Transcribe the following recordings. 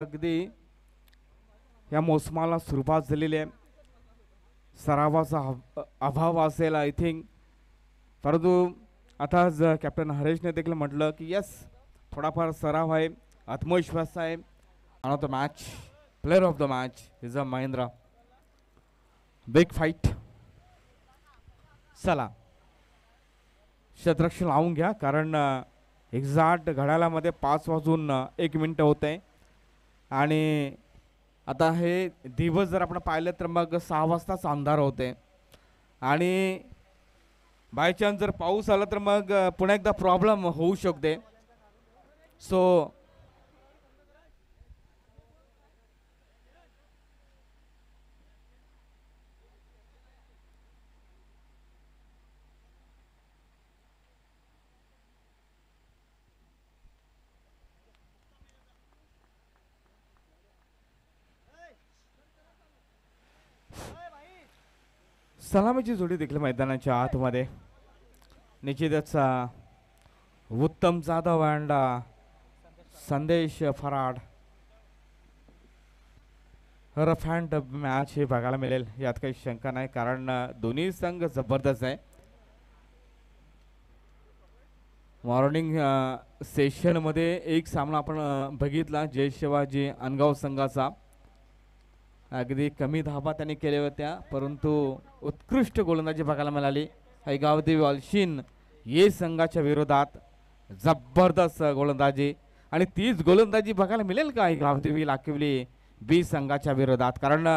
अगदी या मोसमाला सुरुवात झालेली आहे. सरावाचा अभाव असेल आय थिंक, परंतु आता कॅप्टन हरेशने देखील म्हटलं की यस, थोडाफार सराव आहे, आत्मविश्वास आहे. Man of the match, player of the match is a Mahendra. Big fight. चला शतरक्ष लावून घ्या, कारण एक्झॅक्ट घड्याळामध्ये 5:01 होते आणि आता हे दिवस जर आपण पाहिलं तर मग 6 वाजताच अंधार होते आणि बाय चान्स जर पाऊस आला तर मग पुन्हा एकदा प्रॉब्लेम होऊ शकते. सो सलामीची जोडी देखील मैदानाच्या आतमध्ये. निश्चितच उत्तम जाधव अँड संदेश फराड. रफ अँड मॅच हे बघायला मिळेल, यात काही शंका नाही, कारण दोन्ही संघ जबरदस्त आहे. मॉर्निंग सेशनमध्ये एक सामना आपण बघितला जय शिवाजी अनगाव संघाचा. अगदी कमी धाबा त्यांनी केल्या होत्या, परंतु उत्कृष्ट गोलंदाजी बघायला मिळाली. गावदेवी वालशीन ये संघाच्या विरोधात जबरदस्त गोलंदाजी, आणि तीच गोलंदाजी बघायला मिळेल का गावदेवी लाखिवली बी संघाच्या विरोधात, कारण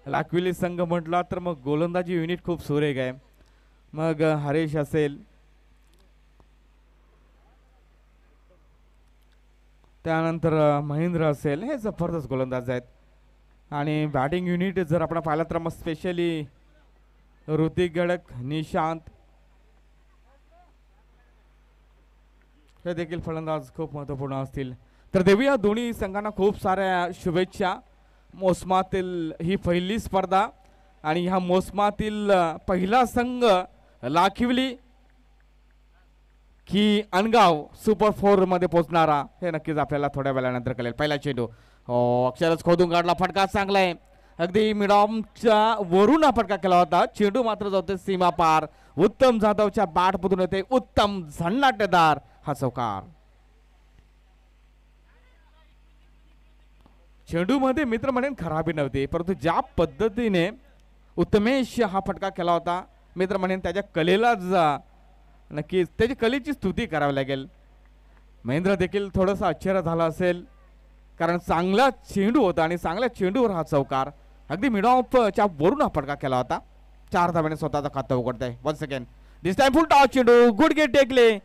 लाखिवली संघ म्हटला तर मग गोलंदाजी युनिट खूप सुरेख आहे. मग हरेश असेल, त्यानंतर महेंद्र असेल, हे जबरदस्त गोलंदाज आहेत. आणि बॅटिंग युनिट जर आपण पाहिलं तर मग स्पेशली ऋतिक गडक, निशांत हे देखील फलंदाज खूप महत्त्वपूर्ण असतील. तर देऊया दोन्ही संघांना खूप साऱ्या शुभेच्छा. मोसमातील ही पहिली स्पर्धा आणि ह्या मोसमातील पहिला संघ लाखिवली की अनगाव सुपर 4 मध्ये पोहोचणारा हे नक्कीच आपल्याला थोड्या वेळानंतर कळेल. पहिला चेंडू अक्षरच खोदून काढला, फटका चांगला आहे, अगदी मिडॉमच्या वरून हा फटका केला होता. चेंडू मात्र जातो सीमा पार. उत्तम जाधवच्या बॅट मधून येते उत्तम झन्नाटेदार हा चौकार. चेंडू मध्ये मित्र म्हणेन खराबी नव्हती, परंतु ज्या पद्धतीने उत्तमेश हा फटका केला होता, मित्र म्हणेन त्याच्या कलेलाच नक्कीच त्याची कलेची स्तुती करावी लागेल. महेंद्र देखील थोडंसं आश्चर्य झाला असेल, कारण चांगला चेंडू होता आणि चांगल्या चेंडूवर हा चौकार. अगदी मिड ऑफच्या वरून हा फटका केला होता. 4 धाब्याने स्वतःचा खातं उघडतंय. वन सेकंड, दिस टाइम फुल टॉस चेंडू, गुडघे टेकले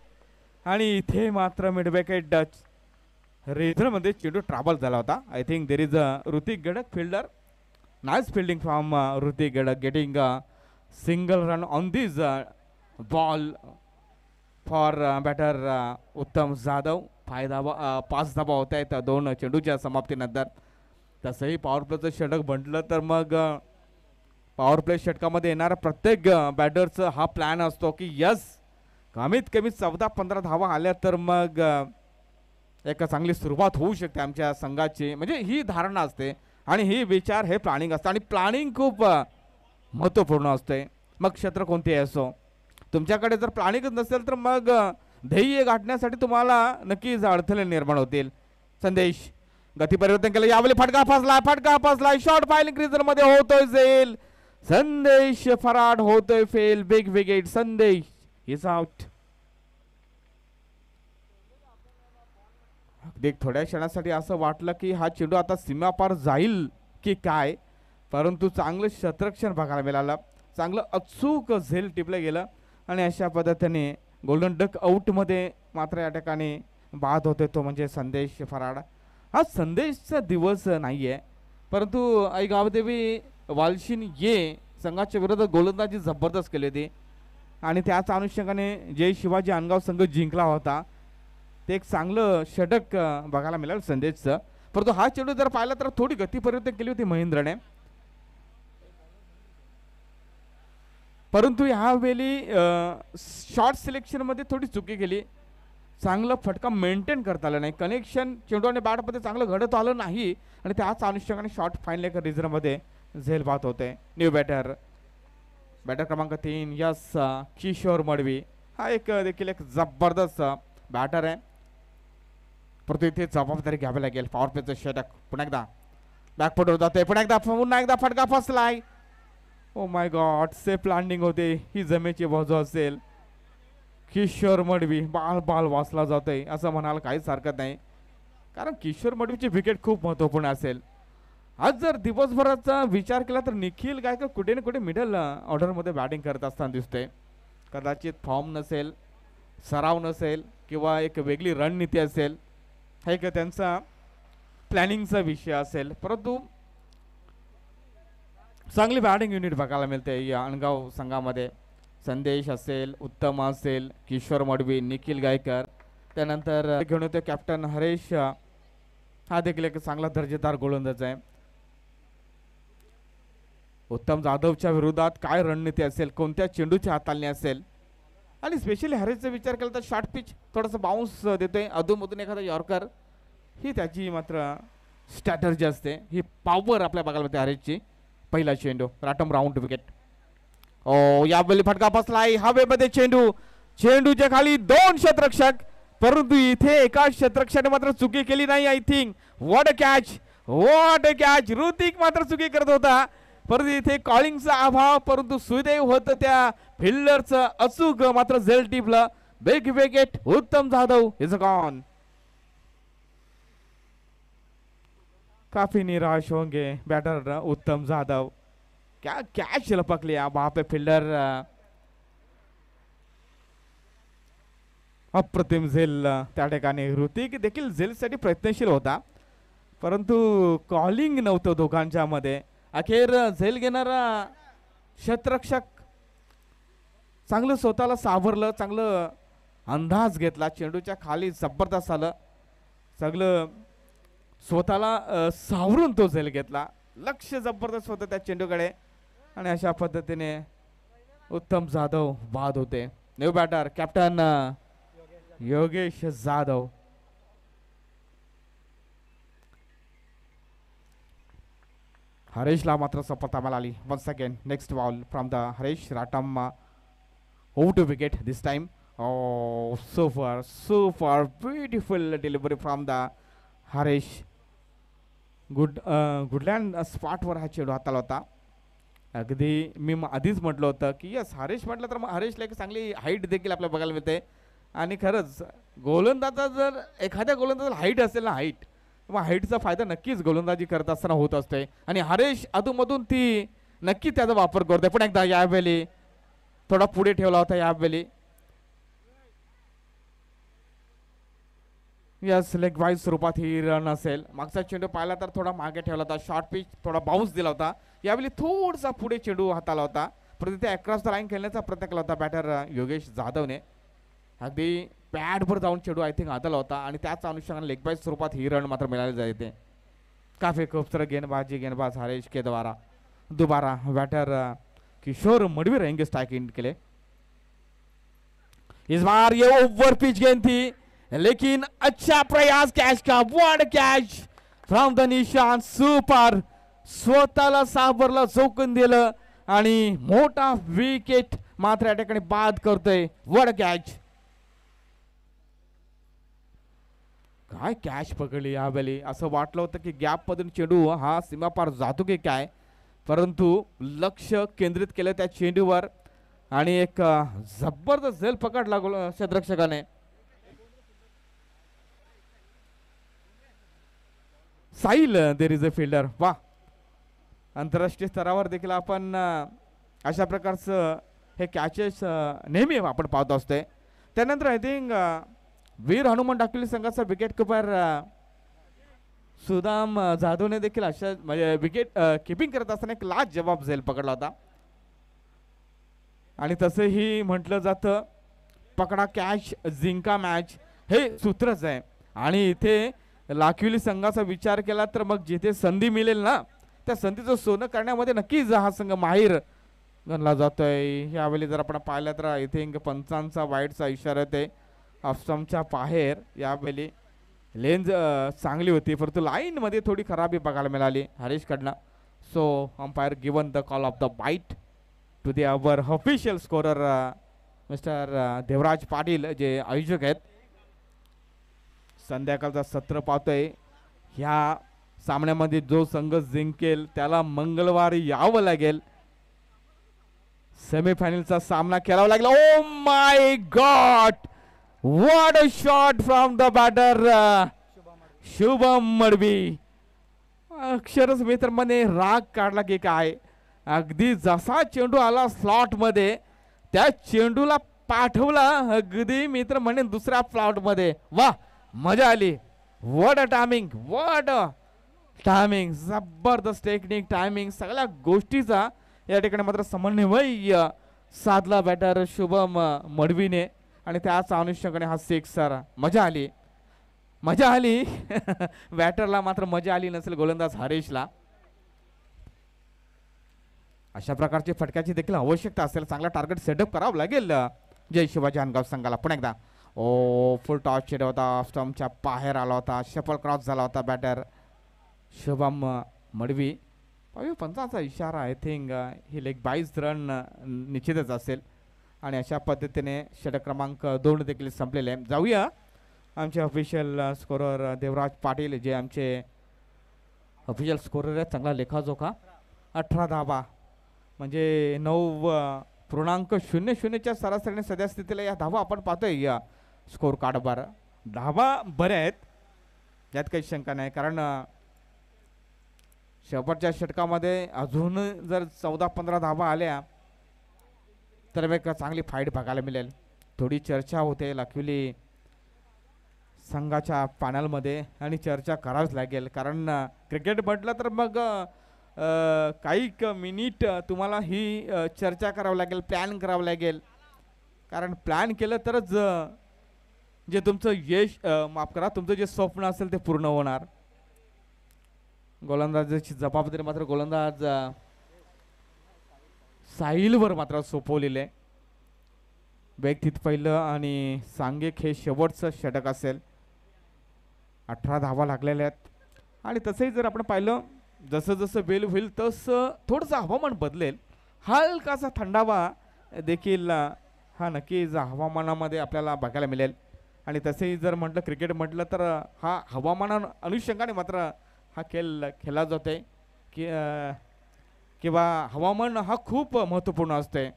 आणि इथे मात्र मिड विकेट रेझरमध्ये चेंडू ट्रॅव्हल झाला होता. I think there is a Hrithik Gadak fielder. Nice fielding from Hrithik Gadak, getting single run on this ball for batter Uttam Jadhav. 5 धाबा होत आहेत 2 चेंडूच्या समाप्तीनंतर. तसंही पॉवर प्लेचं षटक म्हटलं तर मग पॉवर प्ले षटकामध्ये येणारा प्रत्येक बॅटरचा हा प्लॅन असतो की यस, कमीत कमी 14-15 धावा आल्या तर मग एक चांगली सुरुवात होऊ शकते आमच्या संघाची, म्हणजे ही धारणा असते आणि ही विचार हे प्लॅनिंग असतं. आणि प्लॅनिंग खूप महत्त्वपूर्ण असते, मग क्षेत्र कोणतेही असो. तुमच्याकडे जर प्लॅनिंगच नसेल तर मग ध्येय गाठण्यासाठी तुम्हाला नक्कीच अडथळे निर्माण होतील. संदेश गती परिवर्तन केलं, यावेळी फटका फसलाय, शॉर्ट फायलिंग क्रिजर मध्ये होतोय फेल. संदेश फराड होतोय फेल. बिग विकेट, संदेश इज आउट. अगदी थोड्या क्षणासाठी असं वाटलं की हा चेंडू आता सीमापार जाईल की काय, परंतु चांगलं क्षेत्ररक्षण बघायला मिळालं, चांगलं अचूक झेल टिपलं गेलं आणि अशा पद्धतीने गोल्डन डक आउटमध्ये मात्र या ठिकाणी बाद होते तो म्हणजे संदेश फराड. हा संदेशचा दिवस नाही आहे, परंतु आई गावदेवी वालशीन ये संघाच्या विरोधात गोलंदाजी जबरदस्त केली होती आणि त्याच अनुषंगाने जय शिवाजी अनगाव संघ जिंकला होता. ते एक चांगलं षटक बघायला मिळालं संदेशचं. परंतु हा चेंडू जर पाहिला तर थोडी गती परिवर्तन केली होती महेंद्रने, परंतु ह्यावेळी शॉर्ट सिलेक्शनमध्ये थोडी चुकी केली. चांगलं फटका मेंटेन करता आलं नाही, कनेक्शन चेंडू आणि बॅटमध्ये चांगलं घडत आलं नाही आणि त्याच अनुषंगाने शॉर्ट फाईनल एक रिझनमध्ये झेल पाहत होते. न्यू बॅटर क्रमांक 3 यस किशोर मडवी. हा एक देखील एक जबरदस्त बॅटर आहे, परंतु इथे जबाबदारी घ्यावी लागेल. पॉवर प्लेचं षटक पुन्हा एकदा बॅकफुटवर जाते, पुन्हा एकदा फटका फसलाय. Oh my god, safe landing होते, ही जमेची बाजू असेल. किशोर मडवी बाल वाचला जातोय असं म्हणायला काहीच हरकत नाही, कारण किशोर मडवीची विकेट खूप महत्त्वपूर्ण असेल. आज जर दिवसभराचा विचार केला तर निखिल गायकर कुठे ना कुठे मिडल ऑर्डरमध्ये बॅटिंग करत असताना दिसतोय. कदाचित फॉर्म नसेल, सराव नसेल किंवा एक वेगळी रणनीती असेल, हा एक त्यांचा प्लॅनिंगचा विषय असेल, परंतु चांगली बॅटिंग युनिट बघायला मिळते या अणगाव संघामध्ये. संदेश असेल, उत्तम असेल, किशोर मडवी, निखिल गायकर, त्यानंतर घेऊन येतो कॅप्टन हरेश, हा देखील एक चांगला दर्जेदार गोलंदाज आहे. उत्तम जाधवच्या विरोधात काय रणनीती असेल, कोणत्या चेंडूची हाताळणी असेल, आणि स्पेशली हरेशचा विचार केला तर शॉर्ट पिच थोडंसं बाउन्स देतोय, अधूनमधून एखादा यॉर्कर, ही त्याची मात्र स्ट्रॅटर्जी असते, ही पॉवर आपल्या बघायला मिळते हरेशची. पहिला चेंडू राटम राऊंड विकेट. ओ यावेळी फटका बसलाय हवेमध्ये, चेंडूच्या खाली 2 क्षेत्ररक्षक, परंतु इथे एका क्षेत्ररक्षकाने मात्र चुकी केली नाही. I think what a catch. Hrithik मात्र चुकी करत होता, परंतु इथे कॉलिंगचा अभाव, परंतु सुदैव होतं त्या फिल्डरचं अचूक मात्र झेल टिपलं. Big wicket. उत्तम जाधव इज गॉन. काफी निराश होंगे बैटर उत्तम जाधव. क्या कैच लपक लिया वहां पे फील्डर अप्रतिम झेल त्या ठिकाणी. ऋतिक देखील झेलसाठी प्रयत्नशील होता, परंतु कॉलिंग नव्हतं दोघांच्या मध्ये. अखेर झेल घेणारा क्षेत्ररक्षक चांगलं स्वतःला सावरलं, चांगलं अंदाज घेतला, चेंडूच्या खाली जबरदस्त आलं, सगळं स्वतःला सावरून तो झेल घेतला. लक्ष जबरदस्त होतं त्या चेंडूकडे, आणि अशा पद्धतीने उत्तम जाधव बाद होते. New batter captain Yogesh Jadhav. हरेशला मात्र सफलता मिळाली. Once again next ball from the Haresh राटम over to wicket this time. Oh, super beautiful delivery from the Haresh. Good length स्पॉटवर हा चेंडू हाताला होता. अगदी मी आधीच म्हटलं होतं की यस, हरेश म्हटलं तर मग हरेशला एक चांगली हाईट देखील आपल्याला बघायला मिळते, आणि खरंच गोलंदाजा जर एखाद्या गोलंदाजाला हाईट असेल ना, हाईट, मग हाईटचा फायदा नक्कीच गोलंदाजी करत असताना होत असतोय, आणि हरेश अधूनमधून ती नक्की त्याचा वापर करतोय. पण एकदा यावेळी थोडा पुढे ठेवला होता, यावेळी यस लेग वाईज स्वरूपात ही रन असेल. मागचा चेंडू पाहिला तर थोडा मागे ठेवला होता, शॉर्ट पिच थोडा बाउन्स दिला होता. यावेळी थोडासा पुढे चेंडू हाताला होता, परंतु ते अक्रॉस द लाईन खेळण्याचा प्रयत्न केला होता बॅटर योगेश जाधवने. अगदी पॅडवर जाऊन चेंडू आय थिंक हाताला होता, आणि त्याच अनुषंगाने लेग वाईज स्वरूपात ही रन मात्र मिळाली जाते. काफी खूबसूरत गेंदबाज हरेश के द्वारा. दोबारा बॅटर किशोर मडवी रहेंगे स्ट्राइक इन के लिए. इस बार ये ओवर पिच गेंद थी, लेकिन अच्छा प्रयास कैच का. व्हाट कैच फ्रॉम द निशान. सुपर. स्वतःला सावरलं, चौकून दिलं, आणि मोठा विकेट मात्र या ठिकाणी बाद करतोय. What catch. काय कॅच पकडली यावेळी. असं वाटलं होतं की गॅप मधून चेंडू हा सीमापार जातो की काय, परंतु लक्ष केंद्रित केलं त्या चेंडूवर, आणि एक जबरदस्त झेल पकडला क्षेत्ररक्षकाने. साईल देर इज अ फिल्डर. वा, आंतरराष्ट्रीय स्तरावर देखील आपण अशा प्रकारचं हे कॅचेस नेहमी आपण पाहत असतोय. त्यानंतर आय थिंक वीर हनुमान डाकली संघाचा विकेट किपर सुदाम जाधवने देखील अशा म्हणजे विकेट किपिंग करत असताना एक लास्ट जवाब झेल पकडला होता, आणि तसंही म्हटलं जातं पकडा कॅच जिंका मॅच, हे सूत्रच आहे. आणि इथे लाखिवली संघाचा विचार केला तर मग जिथे संधी मिळेल ना, त्या संधीचं सोनं करण्यामध्ये नक्कीच हा संघ माहीर गणला जातोय. यावेळी जर आपण पाहिलं तर आय थिंक पंचांचा वाईटचा इशारा येते. ऑफस्टमच्या बाहेर यावेळी लेन्स चांगली होती, परंतु लाईनमध्ये थोडी खराबी बघायला मिळाली हरीशकडनं. So umpire given the call of the bite to the our official scorer mister Devraj Patil जे आयोजक आहेत. संध्याकाळचा सत्र पाहतोय. ह्या सामन्यामध्ये जो संघ जिंकेल त्याला मंगळवारी यावं लागेल, सेमीफायनलचा सामना खेळावा लागेल. Oh my god, what a shot from the batter Shubham Madvi. अक्षरच मित्रांमध्ये राग काढला की काय, अगदी जसा चेंडू आला स्लॉट मध्ये त्या चेंडूला पाठवला अगदी मित्र म्हणे दुसऱ्या स्लॉट मध्ये. वा, मजा आली. What a timing, what a timing, जबरदस्त टेक्निक, टायमिंग, सगळ्या गोष्टीचा या ठिकाणी मात्र समन्वय साधला बॅटर शुभम मडवीने आणि त्याच अनुषंगाने हा सिक्सर. मजा आली, मजा आली. बॅटरला मात्र मजा आली नसेल, गोलंदाज हरीशला. अशा प्रकारची फटक्याची देखील आवश्यकता असेल, चांगला टार्गेट सेटअप करावं लागेल जय शिवाजी अनगाव संघाला. पुन्हा एकदा ओ फुल टॉस चेंडू होता, स्टंपच्या बाहेर आला होता, शफल क्रॉस झाला होता बॅटर शुभम मडवी. पंचाचा इशारा, I think he leg 22 run निश्चितच असेल आणि अशा पद्धतीने षटक क्रमांक 2 देखील संपलेले आहे. जाऊया आमचे ऑफिशियल स्कोरर देवराज पाटील जे आमचे ऑफिशियल स्कोरर आहेत. चांगला लेखाजोखा, 18 धावा म्हणजे 9.00च्या सरासरीने सध्या स्थितीला या धावा आपण पाहतोय या स्कोर कार्डवर. धावा बऱ्या आहेत, यात काही शंका नाही, कारण शेवटच्या षटकामध्ये अजून जर 14-15 धावा आल्या तर एक चांगली फाईट बघायला मिळेल. थोडी चर्चा होते लखविली संघाच्या पॅनलमध्ये आणि चर्चा करावीच लागेल, कारण क्रिकेट म्हटलं तर मग काही मिनिट तुम्हाला ही चर्चा करावं लागेल, प्लॅन करावं लागेल, कारण प्लॅन केलं तरच जे तुमचं यश माफ करा तुमचं जे स्वप्न असेल ते पूर्ण होणार. गोलंदाजाची जबाबदारी मात्र गोलंदाज साहिलवर मात्र सोपवलेले. व्यक्तित पहिलं आणि सांघिक हे शेवटचं षटक असेल. 18 धावा लागलेल्या आहेत आणि तसंही जर आपण पाहिलं जसं जसं वेळ होईल तसं थोडंसं हवामान बदलेल, हलकासा थंडावा देखील हा नक्कीच हवामानामध्ये आपल्याला बघायला मिळेल. आणि तसेही जर म्हटलं क्रिकेट म्हटलं तर हा हवामाना अनुषंगाने मात्र हा खेळ खेळला जातोय की किंवा हवामान हा खूप महत्त्वपूर्ण असतोय.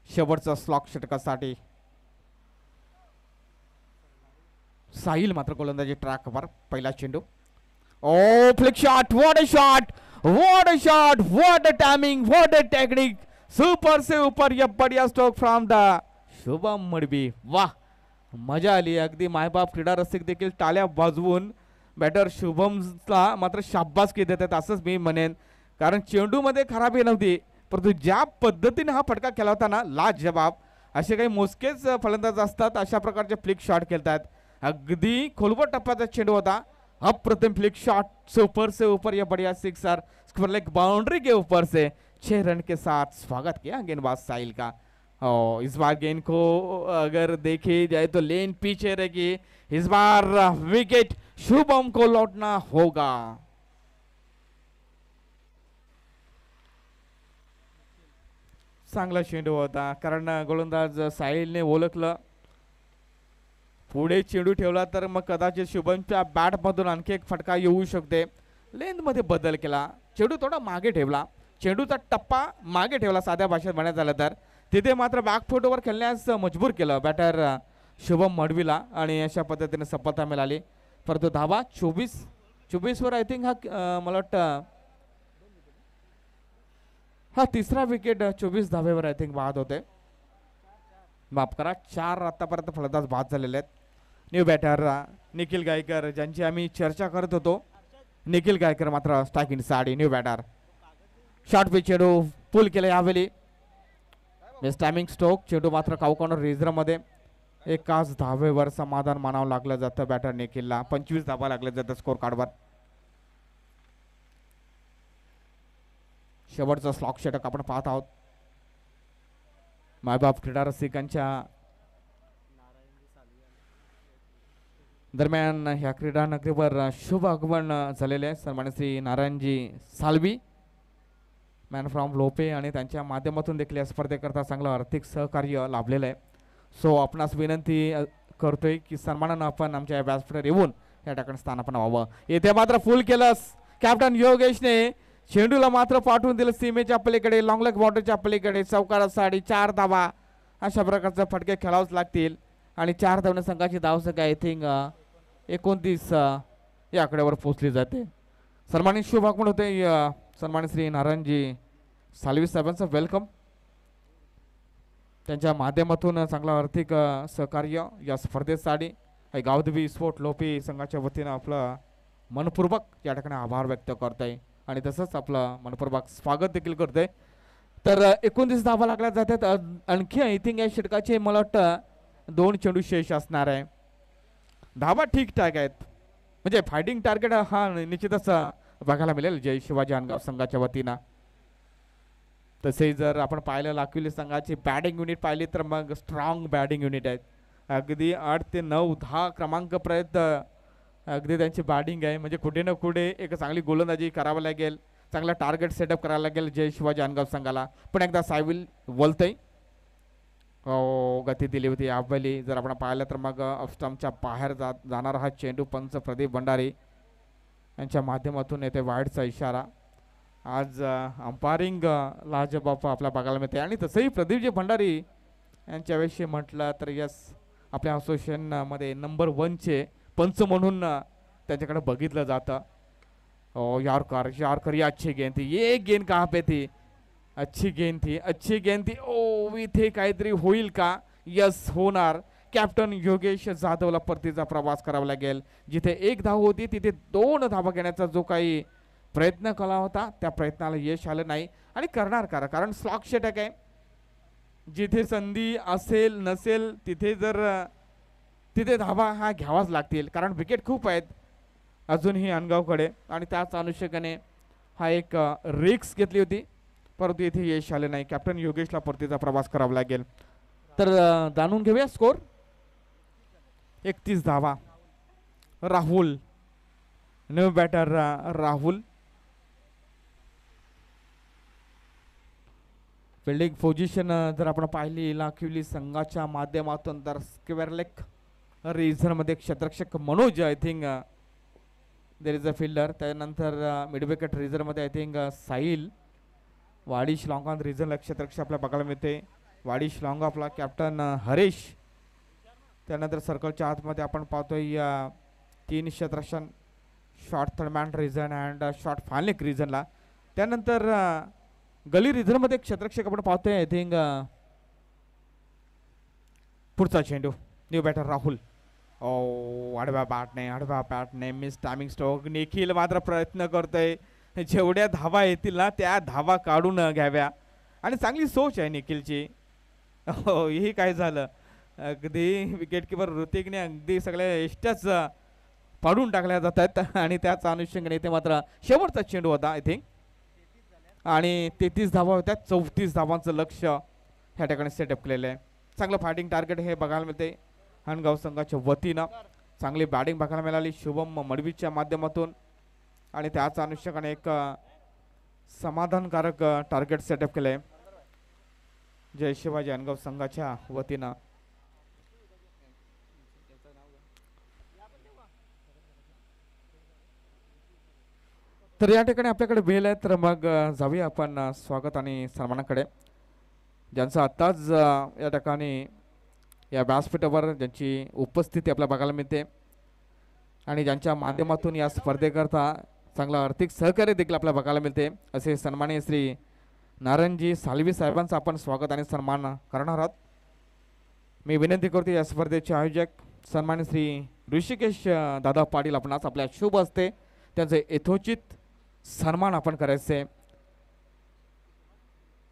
शेवटचा स्लॉक षटकासाठी साहिल मात्र गोलंदाजी ट्रॅकवर. पहिला चेंडू, oh flick shot, what a shot, what a shot, what a timing, what a technique, super से ऊपर ये बढ़िया stroke from the Shubham Madvi. वाह, मजा आली. अगदी मायबाप क्रीडा रसिक देखील टाळ्या वाजवून बॅटर शुभमला मात्र शाबासकी देतात असंच मी म्हणेन, कारण चेंडूमध्ये खराबी नव्हती, परंतु ज्या पद्धतीने हा फटका केला होता ना लाजवाब. असे काही मोजकेच फलंदाज असतात अशा प्रकारचे फ्लिक शॉट खेळतात. अगदी खोलवर टप्प्याचा चेंडू होता, अप्रतिम फ्लिक शॉट, सुपर से ऊपर ये बढ़िया सिक्सर, स्क्वायर लेग बाउंड्री के ऊपर से 6 रन के साथ स्वागत किया गेंदबाज साहिल का. इस बार गेंद को अगर देखी जाए तो लेन पीछे रहेगी. इस बार विकेट शुभम को लौटना होगा. चांगला चेंडू होता, कारण गोलंदाज साहिलने ओळखलं. पुढे चेंडू ठेवला तर मग कदाचित शुभमच्या बॅट मधून आणखी एक फटका येऊ शकते. लेंथ मध्ये बदल केला, चेंडू थोडा मागे ठेवला, चेंडूचा टप्पा मागे ठेवला साध्या भाषेत म्हणायचं झालं तर. तिथे मात्र बॅकफुटवर खेळण्यास मजबूर केलं बॅटर शुभम मडवीला आणि अशा पद्धतीने सफलता मिळाली. परंतु धावा 24 वर आय थिंक हा मला वाटतं हा तिसरा विकेट 24 धावेवर आय थिंक बाद होते. माफ करा, 4 आतापर्यंत फलंदाज बाद झालेले आहेत. न्यू बॅटर निखिल गायकर ज्यांची आम्ही चर्चा करत होतो, निखिल गायकर मात्र स्ट्रायकिंग साडी. न्यू बॅटर शॉर्ट पिच चेंडू पुल केला यावेळी. बेस्ट टायमिंग स्ट्रोक, चेंडू मात्र काउकॉर्नर रिझर्वमध्ये. एकाच धावेवर समाधान मानावं लागलं जातं बॅटर निखिलला. 25 धावा लागल्या जातात स्कोर कार्डवर. शेवटचा स्लॉक षटक आपण पाहत आहोत. मायबाप क्रीडा रसिकांच्या दरम्यान ह्या क्रीडा नगरीवर शुभ आगमन झालेले आहे. सन्मान्य श्री नारायणजी सालवी मॅन फ्रॉम लोपे आणि त्यांच्या माध्यमातून देखील या स्पर्धेकरता चांगलं आर्थिक सहकार्य लाभलेलं आहे. सो आपणास विनंती करतोय की सन्मानानं आपण आमच्या या व्यासपीठावर येऊन या ठिकाणी स्थान आपण व्हावं. येथे मात्र फुल केलंस कॅप्टन योगेशने चेंडूला मात्र पाठवून दिलं सीमेच्या पलीकडे, लॉंग लेग बाउंड्रीच्या पलीकडे. चौकारासाठी 4 धावा अशा प्रकारचे फटके खेळावेच लागतील आणि 4 धावणे संघाची धावसंख्या आय थिंक 29 या आकड्यावर पोहोचली जाते. सन्मानित शुभ आगमन होते सन्मानित श्री नारायणजी सालवी साहेबांचं वेलकम. त्यांच्या माध्यमातून चांगला आर्थिक सहकार्य या स्पर्धेसाठी गावदेवी स्पोर्ट लोपी संघाच्या वतीनं आपलं मनपूर्वक या ठिकाणी आभार व्यक्त करत आहे आणि तसंच आपलं मनपूर्वक स्वागत देखील करतोय. तर 29 धावा लागल्या जातात. आणखी आय थिंक या षटकाचे मला वाटतं 2 चेंडू शेष असणार आहे. धावा ठीकठाक आहेत म्हणजे फायटिंग टार्गेट हा निश्चितच बघायला मिळेल जय शिवाजी अनगाव संघाच्या वतीनं. तसे जर आपण पाहिलं लाखविली संघाची बॅटिंग युनिट पाहिली तर मग स्ट्रॉंग बॅटिंग युनिट आहेत. अगदी 8 ते 9 10 क्रमांकपर्यंत अगदी त्यांची बॅटिंग आहे. म्हणजे कुठे ना कुठे एक चांगली गोलंदाजी करावं लागेल, चांगला टार्गेट सेटअप करायला लागेल जय शिवाजी अनगाव संघाला. पण एकदा सायविल बोलतंय गती दिली होती अव्वली. जर आपण पाहिलं तर मग ऑफस्टम्पच्या बाहेर जाणारा हा चेंडू पंच प्रदीप भंडारी यांच्या माध्यमातून येते वाईडचा इशारा. आज अंपायरिंग लाजबाप आपल्या बघायला मिळते आणि तसंही प्रदीपजी भंडारी यांच्याविषयी म्हटलं तर यस आपल्या असोसिएशनमध्ये नंबर 1चे पंच म्हणून त्यांच्याकडे बघितलं जातं. यारकर अच्छी गेंद थी, ये गेंद कहाँ पे थी, अच्छी गेंद थी. ओ इथे काहीतरी होईल का? यस होणार. कॅप्टन योगेश जाधवला परतीचा प्रवास करावा लागेल. जिथे 1 धाव होती तिथे 2 धावा घेण्याचा जो काही प्रयत्न केला होता त्या प्रयत्नाला यश आलं नाही आणि करणार कारण स्लॉक षटक आहे. जिथे संधी असेल नसेल तिथे धावा हा घ्यावाच लागतील कारण विकेट खूप आहेत अजूनही अनगावकडे आणि त्याच अनुषंगाने हा एक रिक्स घेतली होती परंतु इथे यश आले नाही. कॅप्टन योगेशला परतीचा प्रवास करावा लागेल. तर जाणून घेऊया स्कोर. 31 धावा. Rahul new batter Rahul. Fielding position जर आपण पाहिली लाखिवली संघाच्या माध्यमातून तर स्क्वेअर लेग रिझनमध्ये क्षेत्ररक्षक Manoj I think there is a fielder. त्यानंतर मिड विकेट रिझनमध्ये आय थिंक साहिल. वाडी शिलाँग रिझनला क्षेत्ररक्षक आपल्या बघायला मिळते. वाडी शिलाँग आपला कॅप्टन हरीश. त्यानंतर सर्कलच्या आतमध्ये आपण पाहतोय 3 क्षेत्ररक्षण short third man region and short fine leg रिझनला. त्यानंतर गली रिझनमध्ये क्षेत्ररक्षक आपण पाहतोय आय थिंक पुढचा चेंडू न्यू बॅटर राहुल. आडव्या बॅटने मिस टायमिंग स्ट्रोक. निखिल मात्र प्रयत्न करतोय जेवढ्या धावा येतील ना त्या धावा काढून घ्याव्या आणि चांगली सोच आहे निखिलची. हे काय झालं अगदी विकेट किपर ऋतिकने अगदी सगळ्या एष्ट्याच पाडून टाकल्या जात आहेत आणि त्याच अनुषंगाने इथे मात्र शेवटचा चेंडू होता आय थिंक आणि 33 धावा होत्या. 34 धावांचं लक्ष ह्या ठिकाणी सेटअप केलेलं आहे. चांगलं फायटिंग टार्गेट हे बघायला मिळते हनगाव संघाच्या वतीनं. चांगली बॅटिंग बघायला मिळाली शुभम मडवीच्या माध्यमातून आणि त्याच अनुषंगाने एक समाधानकारक टार्गेट सेटअप केलं आहे जय शिवाजी हनगाव संघाच्या वतीनं. तर या ठिकाणी आपल्याकडे वेळ आहे तर मग जाऊया आपण स्वागत आणि सन्मानाकडे ज्यांचं आत्ताच या ठिकाणी या व्यासपीठावर ज्यांची उपस्थिती आपल्याला बघायला मिळते आणि ज्यांच्या माध्यमातून या स्पर्धेकरता चांगला आर्थिक सहकार्य देखील आपल्याला बघायला मिळते असे सन्माननीय श्री नारायणजी सालवी साहेबांचं आपण स्वागत आणि सन्मान करणार आहोत. मी विनंती करतो या स्पर्धेचे आयोजक सन्माननीय श्री ऋषिकेश दादा पाटील आपणास आपल्या शुभ हस्ते त्यांचे यथोचित सन्मान आपण करायचे.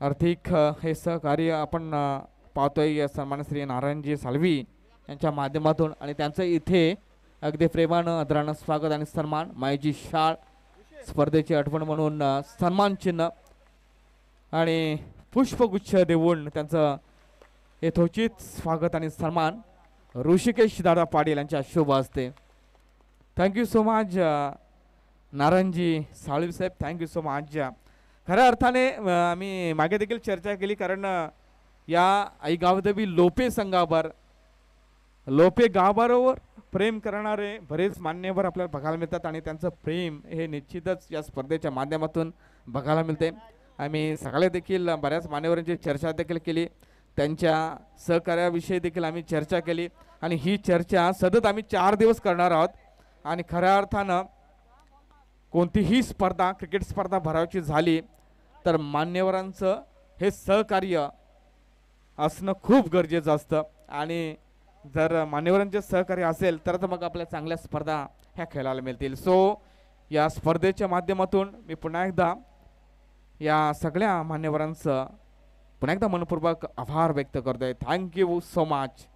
आर्थिक हे सहकार्य आपण पाहतोय सन्माननीय श्री नारायणजी सालवी यांच्या माध्यमातून आणि त्यांचं इथे अगदी प्रेमानं आदरानं स्वागत आणि सन्मान. मायजी शाळ स्पर्धेची आठवण म्हणून सन्मान चिन्ह आणि पुष्पगुच्छ देऊन त्यांचं यथोचित स्वागत आणि सन्मान ऋषिकेश दादा पाटील यांच्या शुभ हस्ते. थँक्यू सो मच नारायणजी साळवी साहेब, थँक्यू सो मच. खऱ्या अर्थाने आम्ही मागे देखील चर्चा केली, कारण या आई गावदेवी लोपे संघावर लोपे गावाबरोबर प्रेम करणारे बरेच मान्यवर आपल्याला बघायला मिळतात आणि त्यांचं प्रेम हे निश्चितच या स्पर्धेच्या माध्यमातून बघायला मिळते. आम्ही सकाळी देखील बऱ्याच मान्यवरांची चर्चा देखील केली, त्यांच्या सहकार्याविषयी देखील आम्ही चर्चा केली आणि ही चर्चा सतत आम्ही 4 दिवस करणार आहोत. आणि खऱ्या अर्थानं कोणतीही स्पर्धा, क्रिकेट स्पर्धा भरावची झाली तर मान्यवरांचं हे सहकार्य असणं खूप गरजेचं असतं आणि जर मान्यवरांचे सहकार्य असेल तर मग आपल्या चांगल्या स्पर्धा ह्या खेळायला मिळतील. सो या स्पर्धेच्या माध्यमातून मी पुन्हा एकदा या सगळ्या मान्यवरांचं पुन्हा एकदा मनपूर्वक आभार व्यक्त करतोय. Thank you so much.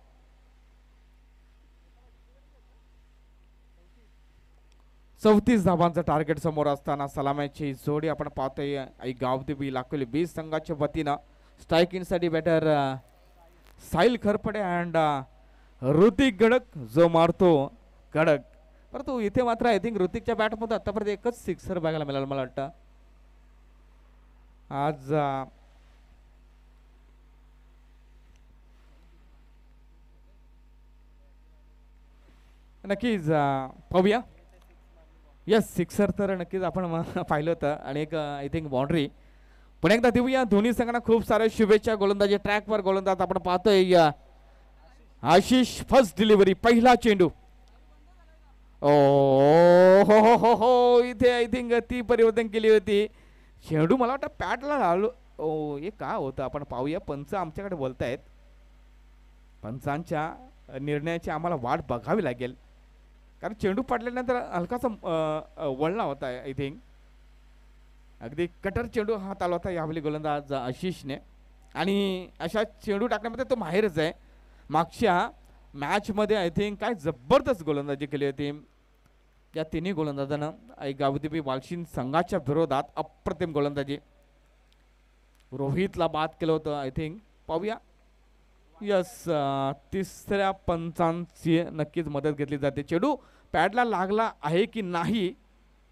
चौतीस धावांचं टार्गेट समोर असताना सलामीची जोडी आपण पाहतोय. आई गावदेवी लाखोली बीस संघाच्या वतीनं स्ट्रायकिंगसाठी बॅटर साहिल खरपडे अँड ऋतिक गडक जो मारतो गडक. परंतु इथे मात्र आय थिंक ऋतिकच्या बॅटमध्ये आतापर्यंत एकच सिक्सर बघायला मिळालं मला वाटतं आज. नक्कीच पाहूया. यस, सिक्सर तर नक्कीच आपण पाहिलं होतं आणि एक आय थिंक बाउंड्री पुन्हा एकदा देऊया. दोन्ही संघांना खूप साऱ्या शुभेच्छा. गोलंदाजी ट्रॅकवर गोलंदाज आपण पाहतोय आशिष. फर्स्ट डिलिव्हरी, पहिला चेंडू. ओ हो हो हो हो, इथे आय थिंक ती परिवर्तन केली होती. चेंडू मला वाटतं पॅटला लावलो. ओ हे का होतं आपण पाहूया. पंच आमच्याकडे बोलतायत, पंचांच्या निर्णयाची आम्हाला वाट बघावी लागेल, कारण चेंडू पडल्यानंतर हलकासा वळला होता. आय थिंक अगदी कटर चेंडू हात आला होता यावेळी गोलंदाज आशिषने आणि अशा चेंडू टाकण्यामध्ये तो माहेरच आहे. मागच्या मॅचमध्ये आय थिंक काय जबरदस्त गोलंदाजी केली होती या तिन्ही गोलंदाजांना. आई गावदेवी वालशिन संघाच्या विरोधात अप्रतिम गोलंदाजी. रोहितला बाद केलं होतं आय थिंक. पाहूया. यस, तिसऱ्या पंचांची नक्कीच मदत घेतली जाते. चेंडू पॅडला लागला आहे की नाही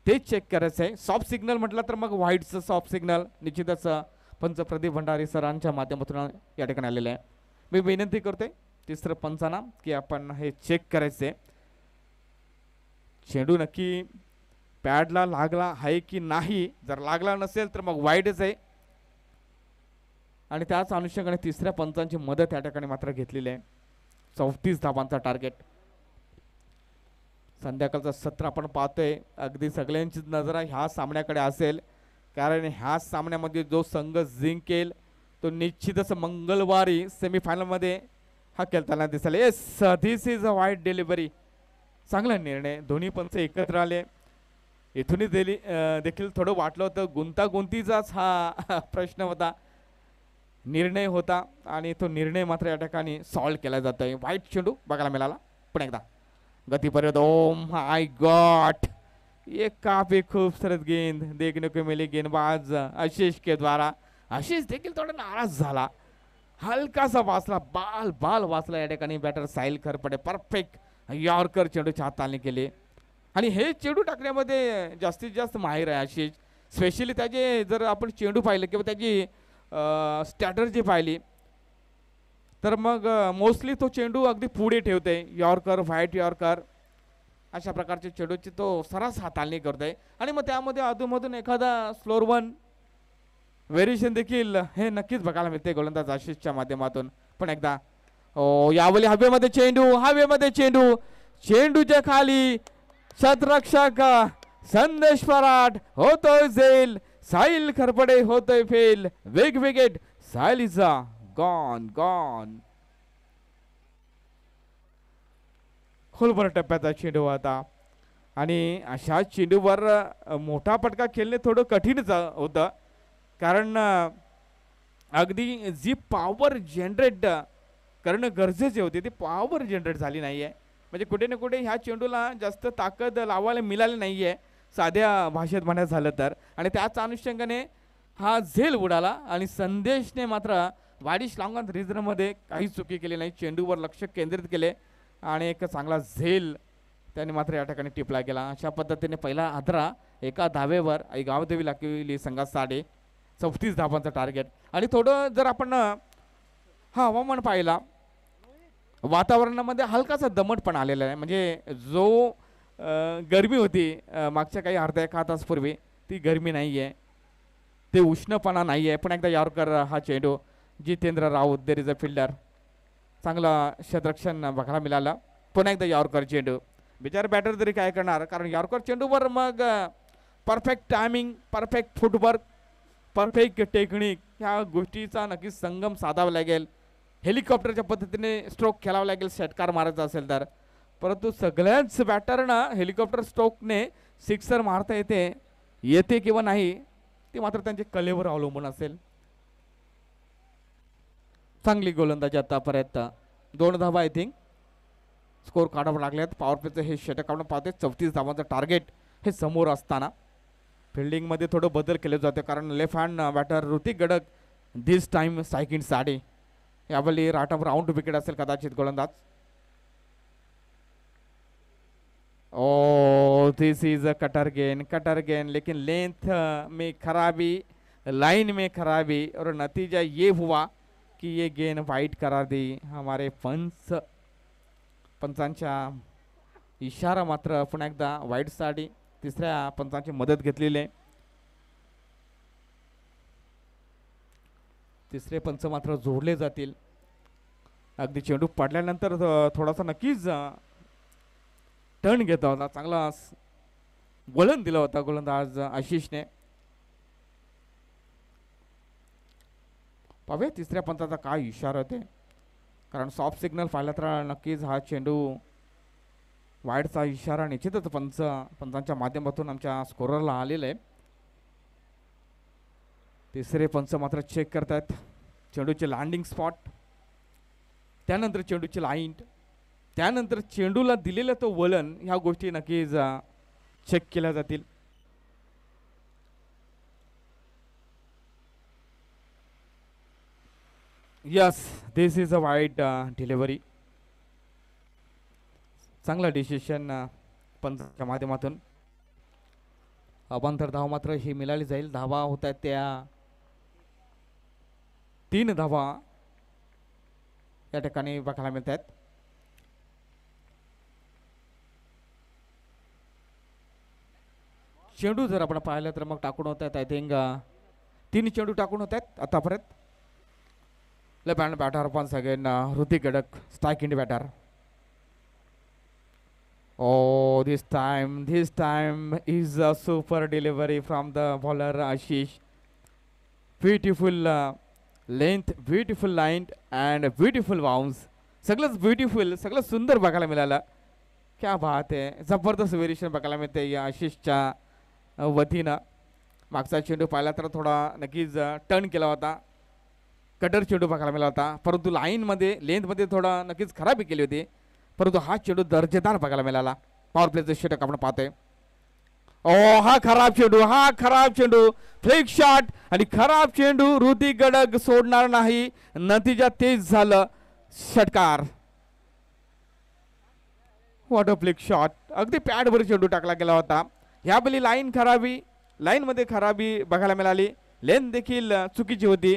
ते चेक करायचं आहे. सॉफ्ट सिग्नल म्हटलं तर मग व्हाईटचं सॉफ्ट सिग्नल निश्चितच पंच प्रदीप भंडारी सरांच्या माध्यमातून या ठिकाणी आलेलं आहे. मी विनंती करतोय तिसरं पंचांना की आपण हे चेक करायचे. चेंडू नक्की पॅडला लागला आहे की नाही. जर लागला नसेल तर मग वाईडच आहे आणि त्याच अनुषंगाने तिसऱ्या पंचांची मदत या ठिकाणी मात्र घेतलेली आहे. 34 धावांचा टार्गेट. संध्याकाळचं सत्र आपण पाहतोय. अगदी सगळ्यांची नजर ह्या सामन्याकडे असेल, कारण ह्या सामन्यामध्ये जो संघ जिंकेल तो निश्चितच मंगळवारी सेमीफायनलमध्ये हा खेळताना दिसेल. येस, धिस इज अ वाईट डिलिव्हरी. चांगला निर्णय. दोन्ही पंच एकत्र आले. इथूनही देखील थोडं वाटलं होतं गुंतागुंतीचाच हा प्रश्न होता, निर्णय होता आणि तो निर्णय मात्र या ठिकाणी सॉल्व केला जात आहे. व्हाईट चेंडू बघायला मिळाला. पण एकदा गतीपर्यंत. ओ माय गॉड, ये काफी खूबसूरत गेंद देखने को मिली गेंदबाज आशीष के द्वारा. आशीष देखील थोडा नाराज झाला. हलकासा वाचला, बाल वाचला या ठिकाणी batter Sahil Kharpade. Perfect yorker चेंडूच्या हाताने केले आणि हे चेंडू टाकण्यामध्ये जास्तीत जास्त माहिर आहे आशिष. स्पेशली त्याचे जर आपण चेंडू पाहिले किंवा त्याची स्ट्रॅटर्जी पाहिली तर मग मोस्टली तो चेंडू अगदी पुढे ठेवते. यॉर्कर, व्हाईट यॉर्कर अशा प्रकारचे चेंडूची तो सरस हाताळणी करतोय आणि मग त्यामध्ये अधूनमधून एखादा स्लोअर वन व्हेरिएशन देखील हे नक्कीच बघायला मिळते गोलंदाज आशिषच्या माध्यमातून. पण एकदा यावेळी हवेमध्ये चेंडू, चेंडूच्या खाली शतरक्षक संदेश पराट होतोय झेल. साहिल खरपडे होतोय फेल. वेग विकेट. Sahil is gone. खोलवर टप्प्याचा चेंडू आता आणि अशा चेंडूवर मोठा फटका खेळणे थोडं कठीणच होतं, कारण अगदी जी पॉवर जनरेट करणं गरजेचे होते ती पॉवर जनरेट झाली नाही आहे. म्हणजे कुठे ना कुठे ह्या चेंडूला जास्त ताकद लावायला मिळाली नाही आहे साध्या भाषेत म्हणायचं झालं तर. आणि त्याच अनुषंगाने हा झेल उडाला आणि संदेशने मात्र वाडिश लांगण रिझनमध्ये काही चुकी केली नाही, चेंडूवर लक्ष केंद्रित केले आणि एक चांगला झेल त्याने मात्र या ठिकाणी टिपला गेला. अशा पद्धतीने पहिला आदरा एका धावेवर आई गावदेवी लागली संघासाठी 34 धावांचं टार्गेट. आणि थोडं जर आपण हा हवामान पाहिला वातावरणामध्ये हलकासा दमट पण आलेला आहे, म्हणजे जो गरमी होती मागच्या काही अर्ध्या एक तासपूर्वी ती गरमी नाही आहे, ते उष्णपणा नाही आहे. पण एकदा यावरकर हा चेंडू जितेंद्र राऊत देर इज अ फिल्डर, चांगला क्षेत्ररक्षण बघायला मिळाला. पुन्हा एकदा यावरकर चेंडू, बिचार बॅटर तरी काय करणार, कारण यावरकर चेंडूवर मग perfect timing, perfect footwork, perfect technique ह्या गोष्टीचा नक्कीच संगम साधावा लागेल. हेलिकॉप्टरच्या पद्धतीने स्ट्रोक खेळावा लागेल षटकार मारायचा असेल तर. परंतु सगळ्याच बॅटरना हेलिकॉप्टर स्ट्रोकने सिक्सर मारता येते किंवा नाही ते मात्र त्यांच्या कलेवर अवलंबून असेल. चांगली गोलंदाजी आतापर्यंत 2 धावा आय थिंक स्कोर काढावं लागल्यात. पॉवर प्लेचं हे षटक आपण पाहतोय. 34 धावांचं टार्गेट हे समोर असताना फिल्डिंगमध्ये थोडं बदल केले जाते, कारण left hand batter Hrithik Gadak this time सायकिन साडे यावेळी राटम राउंड विकेट असेल कदाचित गोलंदाज. Oh this is a cutter again लेकिन लेंथ में खराबी, लाइन में खराबी और नतीजा ये हुआ कि ये गेंद वाइट करार दी. हमारे पंचांच्या इशारा मात्र पुन्हा एकदा वाईट साठी तिसऱ्या पंचांची मदत घेतलेली आहे. तिसरे पंच मात्र जोडले जातील. अगदी चेंडू पडल्यानंतर थोडासा नक्कीच टर्न घेतला होता, चांगला वळण दिला होता गोलंदाज आशिषने. पाहूया तिसऱ्या पंचाचा काय इशारा होते, कारण सॉफ्ट सिग्नल पाहिला तर नक्कीच हा चेंडू वाईडचा इशारा निश्चितच पंचांच्या माध्यमातून आमच्या स्कोररला आलेला आहे. तिसरे पंच मात्र चेक करतायत चेंडूचे लँडिंग स्पॉट, त्यानंतर चेंडूची लाईन, त्यानंतर चेंडूला दिलेला तो वळण, ह्या गोष्टी नक्कीच चेक केल्या जातील. यस दिस इज अ वाईट डिलिव्हरी. चांगला डिसिशन पंचांच्या माध्यमातून. अबांतर धावा मात्र ही मिळाली जाईल. धावा होत आहेत त्या 3 धावा या ठिकाणी बघायला मिळत आहेत. चेंडू जर आपण पाहिलं तर मग टाकून होत आहेत आय थिंक 3 चेंडू टाकून होत आहेत आतापर्यंत. Left hand batter once again Hrithik Gadak strike in batter. Oh, this time is a super delivery from the bowler Ashish. Beautiful length, beautiful line and beautiful bounce. सगळंच ब्युटिफुल, सगळं सुंदर बघायला मिळालं. क्या बात आहे, जबरदस्त व्हेरिएशन बघायला मिळते या आशिषच्या वतीनं. मागचा चेंडू पाहिला तर थोडा नक्कीच टर्न केला होता, कटर चेंडू बघायला मिळाला होता, परंतु लाईनमध्ये लेंथमध्ये थोडा नक्कीच खराबी केली होती. परंतु हा चेंडू दर्जेदार बघायला मिळाला. पॉवर प्लेचं षटक आपण पाहतोय. ओ हा खराब चेंडू फ्लिक शॉट आणि खराब चेंडू ऋतिक गडक सोडणार नाही. नतीजा तेच झालं, षटकार. व्हॉट अ फ्लिक शॉट, अगदी पॅडवर चेंडू टाकला गेला होता. ह्यावेळी लाईनमध्ये खराबी बघायला मिळाली. लेन देखील चुकीची होती.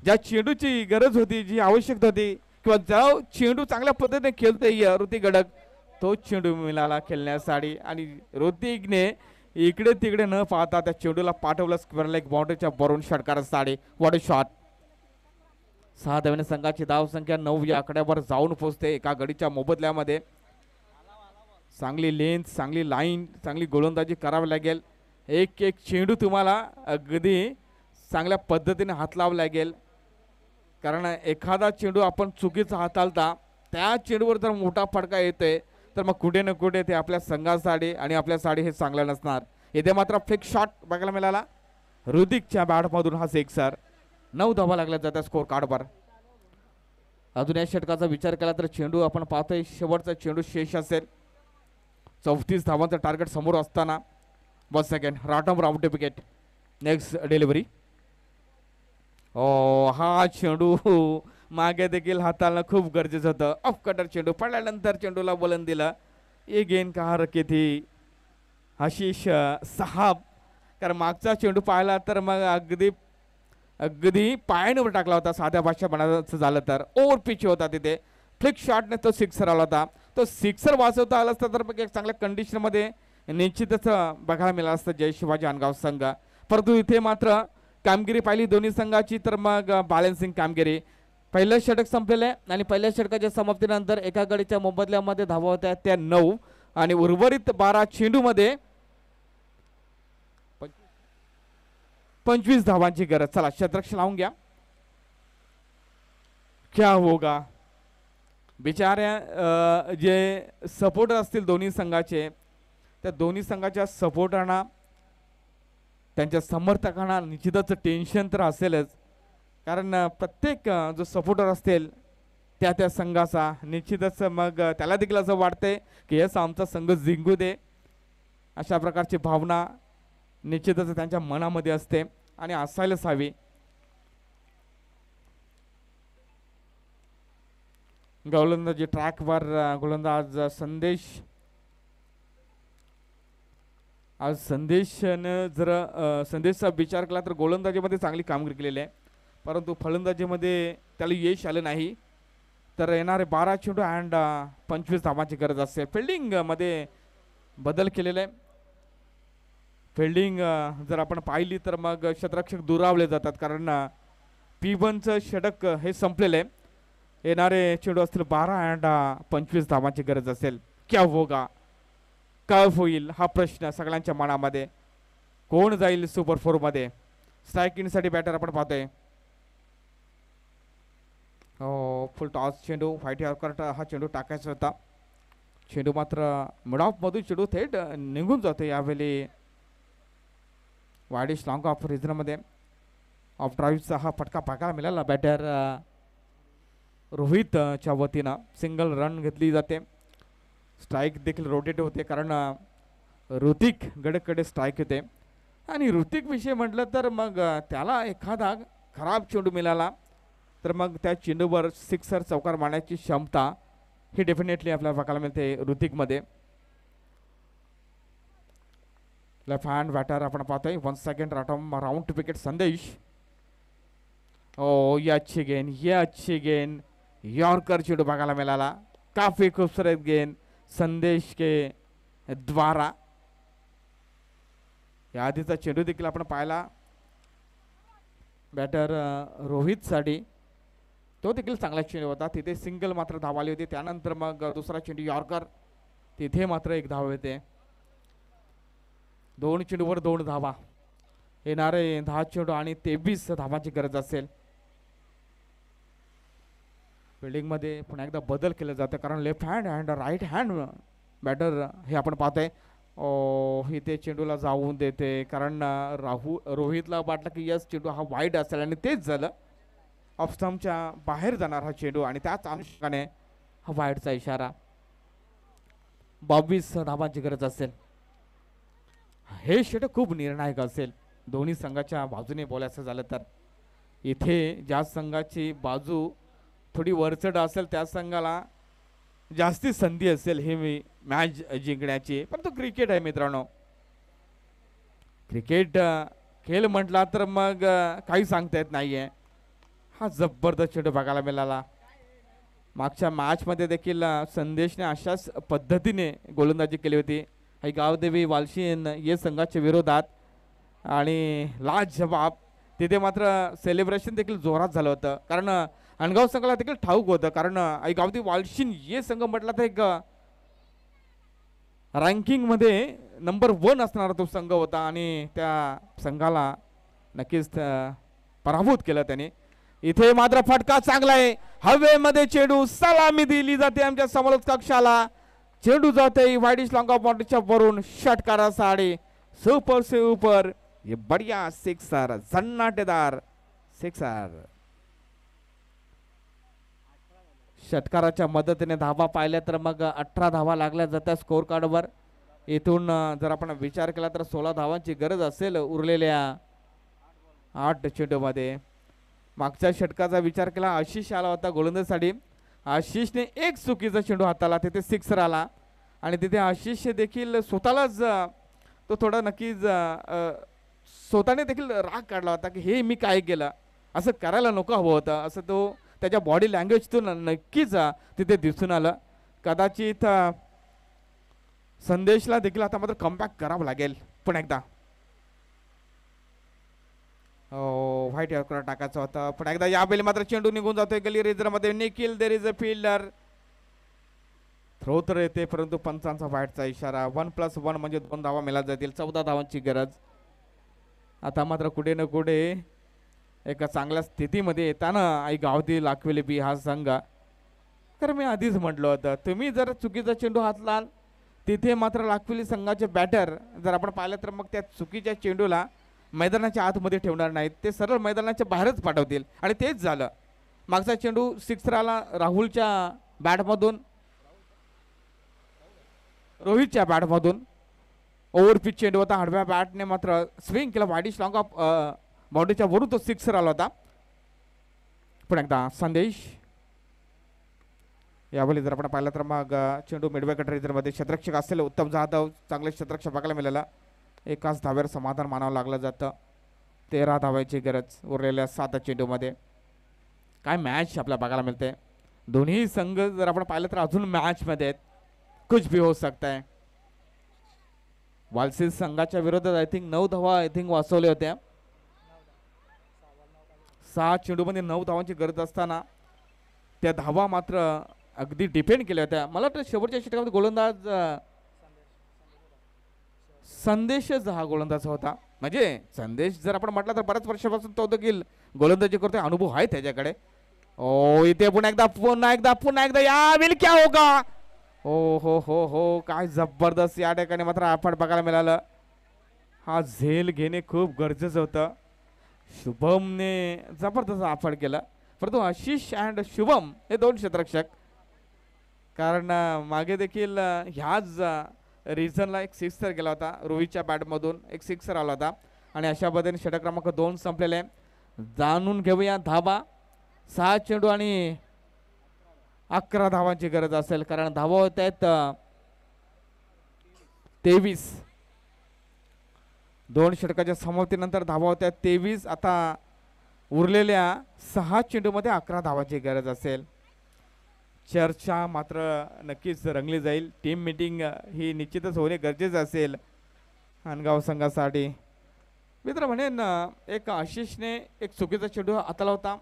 ज्या चेंडूची गरज होती, जी आवश्यकता होती, किंवा जो चेंडू चांगल्या पद्धतीने खेळतोय ऋतिक गडक, तो चेंडू मिळाला खेळण्यासाठी. आणि ऋतिकने इकडे तिकडे न पाहता त्या चेंडूला पाठवलं स्क्वेअर लेग बाउंड्रीच्या वरून षटकारासाठी. What a shot. 6 धावांनी संघाची धावसंख्या 9 या आकड्यावर जाऊन पोहोचते एका गडीच्या मोबदल्यामध्ये. चांगली लेंथ, चांगली लाईन, चांगली गोलंदाजी करावी लागेल. एक चेंडू तुम्हाला अगदी चांगल्या पद्धतीने हात लावावा लागेल, कारण एखादा चेंडू आपण चुकीचा हाताळता त्या चेंडूवर जर मोठा फटका येतोय तर मग कुठे ना कुठे ते आपल्या संघासाठी आणि आपल्यासाठी हे चांगलं नसणार. इथे मात्र फेक शॉट बघायला मिळाला ऋतिकच्या बॅटमधून. हा सिक्सर. 9 धावा लागल्या जातात स्कोर कार्डवर. अजून या षटकाचा विचार केला तर चेंडू आपण पाहतोय शेवटचा चेंडू शेष असेल. 34 धावांचं टार्गेट समोर असताना 1 second right arm round wicket. Next delivery. Oh हा चेंडू मागे देखील हाताळणं खूप गरजेचं होतं. ऑफ कटर चेंडू पडल्यानंतर चेंडूला बोलन दिलं. ये गेंद का हरकत थी आशिष साहब. कारण मागचा चेंडू पाहिला तर मग अगदी अगदी पायाने टाकला होता. साध्या भाषा म्हणायचं झालं तर ओव्हर पिच होता तिथे. फ्लिक शॉटने तो सिक्सर आला होता. तो सिक्सर वाचवता आला असता तर मग एक चांगल्या कंडिशनमध्ये निश्चितच बघायला मिळालं असतं जय शिवाजी अनगाव संघ. परंतु इथे मात्र कामगिरी पाहिली दोन्ही संघाची तर मग बॅलन्सिंग कामगिरी. पहिलं षटक संपलेलं आहे आणि पहिल्या षटकाच्या समाप्तीनंतर एका गडीच्या मोबदल्यामध्ये धावा होत्या त्या 9 आणि उर्वरित 12 चेंडूमध्ये 25 धावांची गरज. चला शतरक्ष लावून घ्या. क्या होगा बिचाऱ्या जे सपोर्टर असतील दोन्ही संघाचे त्या दोन्ही संघाच्या सपोर्टरांना त्यांच्या समर्थकांना निश्चितच टेन्शन तर असेलच. कारण प्रत्येक जो सपोर्टर असतील त्या त्या संघाचा निश्चितच मग त्याला देखील असं वाटतंय की यस आमचा संघ जिंकू दे. अशा प्रकारची भावना निश्चितच त्यांच्या मनामध्ये असते आणि असायलाच हवी. गोलंदाजी ट्रॅकवर गोलंदाज संदेशनं जर संदेशचा विचार केला तर गोलंदाजीमध्ये चांगली कामगिरी केलेली आहे. परंतु फलंदाजीमध्ये त्याला यश आलं नाही. तर येणारे 12 चेंडू अँड 25 धावांची गरज असेल. फिल्डिंगमध्ये बदल केलेला आहे. फिल्डिंग जर आपण पाहिली तर मग शतरक्षक दुरावले जातात कारण P1चं षटक हे संपलेलं आहे. येणारे चेंडू असतील 12 अँड 25 धावांची गरज असेल. क्या होगा काय होईल हा प्रश्न सगळ्यांच्या मनामध्ये. कोण जाईल सुपर 4 मध्ये. स्ट्रायकिंगसाठी बॅटर आपण पाहतोय. फुल टॉस चेंडू व्हाईट यॉर्कर हा चेंडू टाकायचा होता. चेंडू मात्र मिड ऑफ मधून चेंडू थेट निघून जातो. यावेळी वाडिश लॉंग ऑफ रिझनमध्ये ऑफ ड्राईव्हचा हा फटका पाहायला मिळाला. बॅटर रोहितच्या वतीनं सिंगल रन घेतली जाते. स्ट्राईक देखील रोटेट होते कारण ऋतिक गडकडे स्ट्राईक होते आणि ऋतिक विषय म्हटलं तर मग त्याला एखादा खराब चेंडू मिळाला तर मग त्या चेंडूवर सिक्सर चौकार मारण्याची क्षमता ही डेफिनेटली आपल्याला बघायला मिळते ऋतिकमध्ये. लेफ्ट हँड बॅटर आपण पाहतोय. 1 सेकंड राउंड टू विकेट संदेश. ये अच्छी गेंद यॉर्कर चेंडू बघायला मिळाला. काफी खूबसूरत गेंद संदेश के द्वारा. या आधीचा चेंडू देखील आपण पाहिला बॅटर रोहितसाठी. तो देखील चांगला चेंडू होता. तिथे सिंगल मात्र धाव आली होती. त्यानंतर मग दुसरा चेंडू यॉर्कर. तिथे मात्र एक धाव येते. 2 चेंडूवर 2 धावा. येणारे 10 चेंडू आणि 23 धावांची गरज असेल. फिल्डिंगमध्ये पुन्हा एकदा बदल केला जातं कारण left hand and right hand batter हे आपण पाहतोय. इथे चेंडूला जाऊन देते कारण रोहितला वाटलं की यस चेंडू हा वाईड असेल आणि तेच झालं. ऑफ स्टंपच्या बाहेर जाणार हा चेंडू आणि त्याच अनुषंगाने हा वाईडचा इशारा. 22 धावांची गरज असेल. हे षटक खूप निर्णायक असेल दोन्ही संघाच्या बाजूने बोलायचं झालं तर. इथे ज्या संघाची बाजू थोडी वरचढ असेल त्या संघाला जास्ती संधी असेल हे मी मॅच जिंकण्याची. परंतु क्रिकेट आहे मित्रांनो. क्रिकेट खेळ म्हटला तर मग काही सांगता येत नाहीये. हा जबरदस्त चेंडू बघायला मिळाला. मागच्या मॅचमध्ये देखील संदेशने अशाच पद्धतीने गोलंदाजी केली होती गावदेवी वालशीन या संघाच्या विरोधात आणि लाजवाब. तिथे मात्र सेलिब्रेशन देखील जोरात झालं होतं कारण अनगाव संघाला देखील ठाऊक होतं कारण गावदेवी वालशीन ये संघ म्हटला तर एक रँकिंगमध्ये नंबर 1 असणारा तो संघ होता आणि त्या संघाला नक्कीच पराभूत केलं त्याने. इथे मात्र फटका चांगला आहे. हवेमध्ये चेंडू सलामी दिली जाते आमच्या समोरच कक्षाला. चेंडू जाते वाइडिश लॉन्ग ऑफ बाउंड्रीच्या वरून षटकारा साडे सुपर से ऊपर. ये बढ़िया सिक्सर झन्नाटेदार सिक्सर. षटकाराच्या मदतीने धावा पाहिल्या तर मग 18 धावा लागल्या जातात स्कोर कार्डवर. इथून जर आपण विचार केला तर 16 धावांची गरज असेल उरलेल्या 8 चेंडूमध्ये. मागच्या षटकाचा विचार केला, आशिष आला होता गोलंदाजीसाठी. आशिषने एक चुकीचा चेंडू हाताला, तिथे सिक्सर आला आणि तिथे आशिष देखील स्वतःलाच तो थोडा नक्कीच स्वतःने देखील राग काढला होता की हे मी काय केलं, असं करायला नको हवं होतं, असं तो त्याच्या बॉडी लँग्वेजतून नक्कीच तिथे दिसून आलं. कदाचित संदेशला देखील आता मात्र कमबॅक करावं लागेल पण एकदा. व्हाईट यॉर्कर टाकायचा होता पण एकदा यावेळी मात्र चेंडू निघून जातोय गली रेजरमध्ये. Nikhil, there is a fielder. Throw तर येते परंतु पंचांचा व्हाईटचा इशारा. 1+1 म्हणजे 2 धावा मिळत जातील. 14 धावांची गरज. आता मात्र कुठे ना कुठे एका चांगल्या स्थितीमध्ये येताना आई गावती लाखवेली बी हा संघ. तर मी आधीच म्हटलं होतं, तुम्ही जर चुकीचा चेंडू हातलाल तिथे मात्र लाखवेली संघाचे बॅटर जर आपण पाहिलं तर मग त्या चुकीच्या चेंडूला मैदानाच्या आतमध्ये ठेवणार नाहीत, ते सरळ मैदानाच्या बाहेरच पाठवतील आणि तेच झालं. मागचा चेंडू सिक्सर आला राहुलच्या बॅटमधून, रोहितच्या बॅटमधून. ओव्हरपिच चेंडू होता, आडव्या बॅटने मात्र स्विंग केला, वाईडिश लॉंग ऑफ बाउंड्रीच्या वरून तो सिक्सर आला होता. पण एकदा संदेश. यावेळी जर आपण पाहिलं तर मग चेंडू मिडवे कट रेजरमध्ये क्षेत्ररक्षक असेल उत्तम जाधव, चांगले क्षेत्ररक्षक बघायला मिळाला. एकाच धाव्यावर समाधान मानावं लागलं जातं. 13 धावायची गरज उरलेल्या 7 चेंडूमध्ये. काय मॅच आपल्याला बघायला मिळते. दोन्ही संघ जर आपण पाहिलं तर अजून मॅचमध्ये आहेत, कुछ भी हो सकता है. वालसीस संघाच्या विरोधात आय थिंक 9 धावा वाचवल्या होत्या. 6 चेंडूमध्ये 9 धावांची गरज असताना त्या धावा मात्र अगदी डिपेंड केल्या होत्या. मला वाटतं शेवटच्या षटकामध्ये गोलंदाज संदेशच हा गोलंदाज होता. म्हणजे संदेश जर आपण म्हटलं तर बऱ्याच वर्षापासून तो देखील गोलंदाजी करतोय, अनुभव आहे त्याच्याकडे. ओ इथे पुन्हा एकदा या विल क्या होगा. हो काय जबरदस्त या ठिकाणी मात्र आपण बघायला मिळालं. हा झेल घेणे खूप गरजेचं होतं. शुभमने जबरदस्त आफड केलं परंतु आशिष अँड शुभम हे 2 क्षेत्ररक्षक, कारण मागे देखील ह्याच रिझनला एक सिक्सर गेला होता, रोहितच्या बॅटमधून एक सिक्सर आला होता आणि अशा पद्धतीने षटक क्रमांक 2 संपलेले. जाणून घेऊया धावा. 6 चेंडू आणि 11 धावांची गरज असेल, कारण धावा होत आहेत 23. 2 षटकाच्या समाप्तीनंतर धावा होत्या 23. आता उरलेल्या 6 चेंडूमध्ये 11 धावांची गरज असेल. चर्चा मात्र नक्कीच रंगली जाईल. टीम मीटिंग ही निश्चितच होणे गरजेचं असेल हानगाव संघासाठी. मित्र म्हणेन एक आशिषने एक चुकीचा चेंडू हाताला होता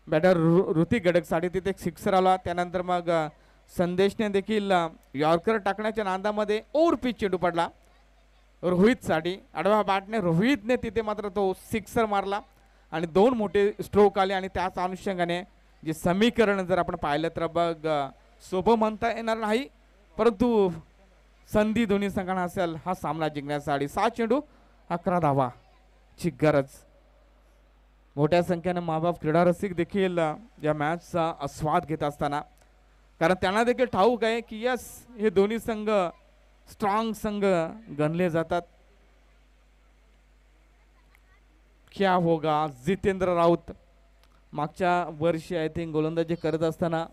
बॅटर ऋतिक गडकसाठी, तिथे एक सिक्सर आला. त्यानंतर मग संदेशने देखील यॉर्कर टाकण्याच्या नांदामध्ये ओव्हरपिच चेंडू पडला रोहितसाठी. आडव्या बॅटने रोहितने तिथे मात्र तो सिक्सर मारला आणि 2 मोठे स्ट्रोक आले आणि त्याच अनुषंगाने जे समीकरण जर आपण पाहिलं तर बघ सोपं म्हणता येणार नाही, परंतु संधी दोन्ही संघांना असेल हा सामना जिंकण्यासाठी. 7 चेंडू 11 धावाची गरज. मोठ्या संख्येने माबाप क्रीडा रसिक देखील या मॅचचा आस्वाद घेत असताना, कारण त्यांना देखील ठाऊक आहे की यस हे दोन्ही संघ स्ट्रॉंग संघ गणले जातात. क्या होगा. जितेंद्र राऊत मागच्या वर्षी आय थिंक गोलंदाजी करत असताना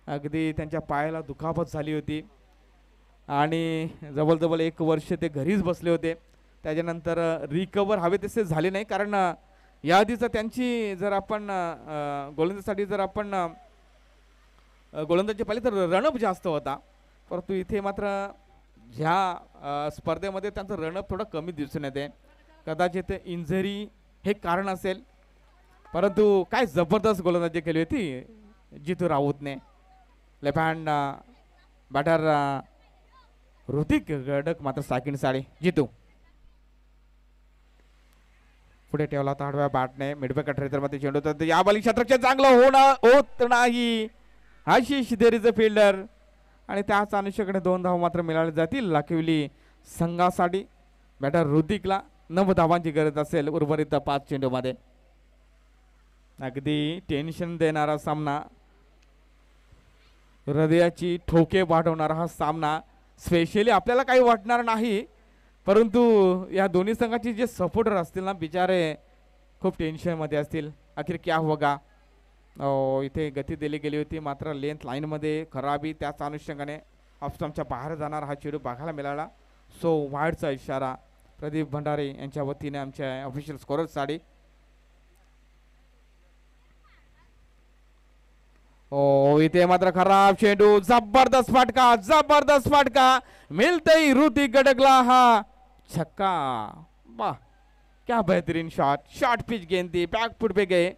अगदी त्यांच्या पायाला दुखापत झाली होती आणि जवळजवळ 1 वर्ष ते घरीच बसले होते. त्याच्यानंतर रिकवर हवे तसे झाले नाही, कारण याआधीचा त्यांची जर आपण गोलंदाजीसाठी जर आपण गोलंदाजी पाहिली तर रनअप जास्त होता, परंतु इथे मात्र ह्या स्पर्धेमध्ये त्यांचं रनअप थोडं कमी दिसून येते. कदाचित इंजरी हे कारण असेल, परंतु काय जबरदस्त गोलंदाजी केली होती जितू राऊतने. Left hand batter Hrithik Gadak मात्र सेकंड साडी. जितू पुढे ठेवला होता आडव्या बॅटने मिडवे कट रेजरमध्ये चेंडू, तर या बॉलिंग क्षेत्ररक्षक चांगलं होत नाही. आशिष देर इज अ फिल्डर आणि त्याच अनुषंगाने 2 धावा मात्र मिळाले जातील लाखिवली संघासाठी. बॅटर ऋतिकला 9 धावांची गरज असेल उर्वरित 5 चेंडूमध्ये. अगदी टेन्शन देणारा सामना, हृदयाची ठोके वाढवणारा हा सामना. स्पेशली आपल्याला काही वाटणार नाही, परंतु या दोन्ही संघाचे जे सपोर्टर असतील ना बिचारे खूप टेन्शनमध्ये असतील. आखिर क्या होगा. इथे गती दिली गेली होती मात्र लेंथ लाईनमध्ये खराबी, त्याच अनुषंगाने ऑफस्टम्पच्या बाहेर जाणार हा चेंडू बघायला मिळाला. सो वाईडचा इशारा प्रदीप भंडारे यांच्या वतीने आमच्या ऑफिशियल स्कोररसाठी. इथे मात्र खराब चेंडू, जबरदस्त फाटका मिलते ऋतिक गडकला हा छक्का. वाह क्या बेहतरीन शॉट पिच गेंद थी, बैक फुट पे गए,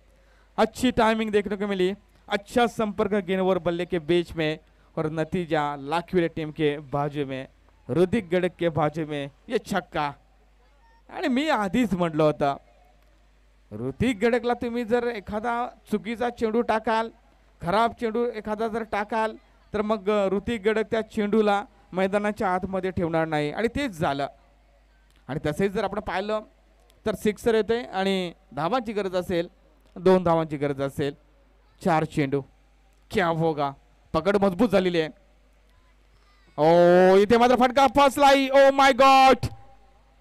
अच्छी टाइमिंग देखने को मिली, अच्छा संपर्क गेंद और बल्ले के बीच में और नतीजा लाखविले टीम के बाजू में, ऋतिक गडक के बाजू में ये छक्का. आणि मी आधीच म्हटलं होतं ऋतिक गडकला तुम्ही जर एखादा चुकीचा चेंडू टाकाल, खराब चेंडू एखादा जर टाकाल तर मग ऋतिक गडक त्या चेंडूला मैदानाच्या आतमध्ये ठेवणार नाही आणि तेच झालं. आणि तसेच जर आपण पाहिलं तर सिक्सर येते आणि धावांची गरज असेल, 2 धावांची गरज असेल, 4 चेंडू. क्या होगा, पकड मजबूत झालेली आहे. इथे मात्र फटका फसलाई. ओ माय गॉड,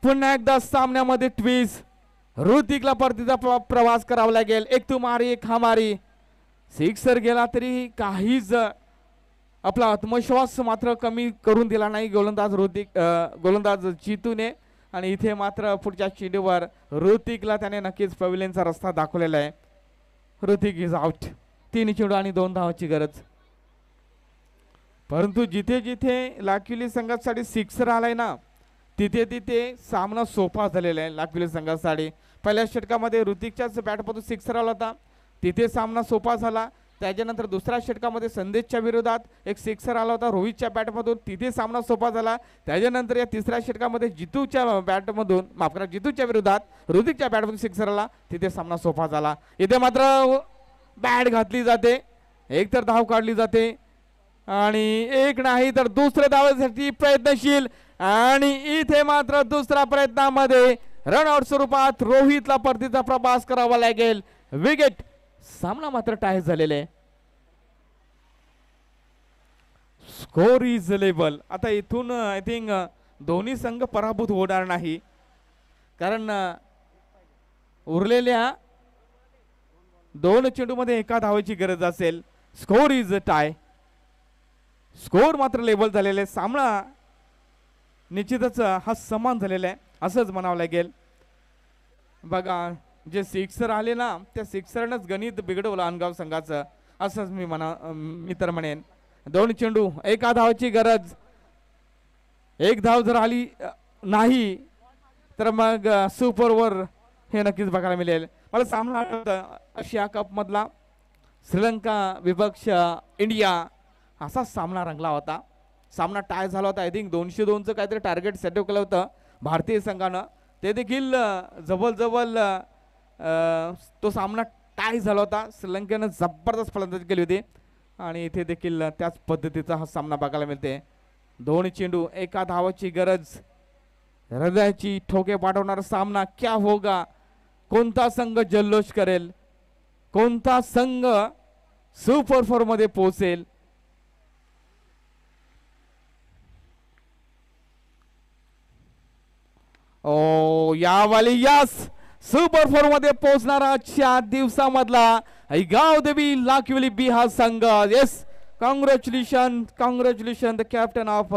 पुन्हा एकदा सामन्यामध्ये ट्विस्ट. ऋतिकला परतीचा प्रवास करावा लागेल. एक तू मारी एक हा मारी. सिक्सर गेला तरी काहीच आपला आत्मविश्वास मात्र कमी करून दिला नाही गोलंदाज चितूने. आणि इथे मात्र पुढच्या चेंडूवर ऋतिकला त्याने नक्कीच पवेलियनचा रस्ता दाखवलेला आहे. Hrithik is out. 3 चेंडू आणि 2 धावांची गरज. परंतु जिथे जिथे लाखविली संघासाठी सिक्सर आलाय ना तिथे तिथे सामना सोपा झालेला आहे लाखविली संघासाठी. पहिल्या षटकामध्ये ऋतिकच्याच बॅटमधून सिक्सर आला होता, तिथे सामना सोपा झाला. त्याच्यानंतर दुसऱ्या षटकामध्ये संदेशच्या विरोधात एक सिक्सर आला होता रोहितच्या बॅटमधून, तिथे सामना सोपा झाला. त्याच्यानंतर या तिसऱ्या षटकामध्ये जितूच्या विरोधात ऋतिकच्या बॅटमधून सिक्सर आला, तिथे सामना सोपा झाला. इथे मात्र बॅट घातली जाते, एक तर धाव काढली जाते आणि एक नाही तर दुसऱ्या धावेसाठी प्रयत्नशील. आणि इथे मात्र दुसऱ्या प्रयत्नामध्ये रनआउट स्वरूपात रोहितला परतीचा प्रवास करावा लागेल. विकेट. सामना मात्र टाय झालेले. Score is level. आता इथून आय थिंक दोन्ही संघ पराभूत होणार नाही, कारण उरलेल्या 2 चेंडूमध्ये एका धावेची गरज असेल. Score is tie. स्कोर मात्र लेवल झालेले. सामना निश्चितच हा समान झालेला आहे असंच म्हणावं लागेल. बघा जे सिक्सर आले ना त्या सिक्सरनंच गणित बिघडवलं अनगाव संघाचं असंच मी तर म्हणेन. 2 चेंडू एका धावाची गरज. एक धाव जर आली नाही तर मग सुपर ओव्हर हे नक्कीच बघायला मिळेल. मला सामना आठवतं आशिया कप मधला श्रीलंका विपक्ष इंडिया असा सामना रंगला होता. सामना टाय झाला होता. आय थिंक 202चं काहीतरी टार्गेट सेट केलं होतं भारतीय संघानं. ते देखील जवळ तो सामना टाय झाला होता. श्रीलंकेनं जबरदस्त फलंदाजी केली होती आणि इथे देखील त्याच पद्धतीचा हा सामना बघायला मिळते. 2 चेंडू एका धावाची गरज. हृदयाची ठोके पाठवणारा सामना. क्या होगा, कोणता संघ जल्लोष करेल, कोणता संघ सुपर 4 मध्ये पोहोचेल. यावाली यस सुपर 4 मध्ये पोहोचणारा आजच्या दिवसामधला गावदेवी लाखविली बिहार संघ. Yes, congratulation the captain of